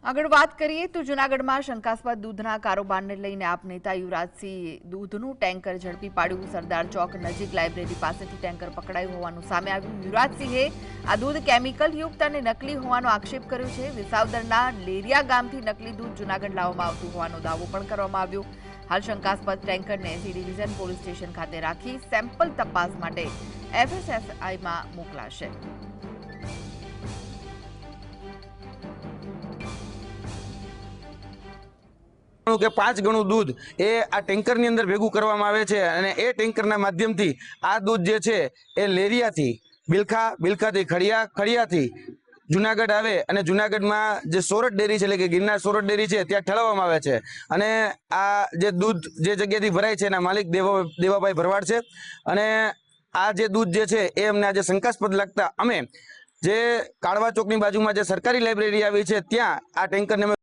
આગળ વાત કરીએ તો જૂનાગઢમાં શંકાસ્પદ દૂધના કારોબારને લઈને આપ નેતા યુવરાજસિંહે દૂધનું ટેન્કર ઝડપી પાડ્યું। સરદાર ચોક નજીક લાઇબ્રેરી પાસેથી ટેન્કર પકડાયું હોવાનું સામે આવ્યું। યુવરાજસિંહે આ દૂધ કેમિકલ યુક્ત અને નકલી હોવાનો આક્ષેપ કર્યો છે। વિસાવદરના લેરિયા ગામથી નકલી દૂધ જૂનાગઢ લાવવામાં આવતું હોવાનો દાવો પણ કરવામાં આવ્યો। હાલ શંકાસ્પદ ટેન્કરને સી ડિવિઝન પોલીસ સ્ટેશન ખાતે રાખી સેમ્પલ તપાસ માટે FSSAIમાં મોકલાશે। કે 5 ગણું દૂધ એ આ ટેન્કરની અંદર ભેગું કરવામાં આવે છે અને એ ટેન્કરના માધ્યમથી આ દૂધ જે છે એ લેરિયાથી બિલખાથી ખડિયાથી જુનાગઢ આવે અને જુનાગઢમાં જે સોરઠ ડેરી છે એટલે કે ગિરનાર સોરઠ ડેરી છે ત્યાં ઠલવવામાં આવે છે। અને આ જે દૂધ જે જગ્યાથી ભરાય છે એના માલિક દેવાભાઈ ભરવાડ છે। અને આ જે દૂધ જે છે એ અમને આજે શંકાસ્પદ લાગતા અમે જે કાળવા ચોકની બાજુમાં જે સરકારી લાઇબ્રેરી આવી છે ત્યાં આ ટેન્કરને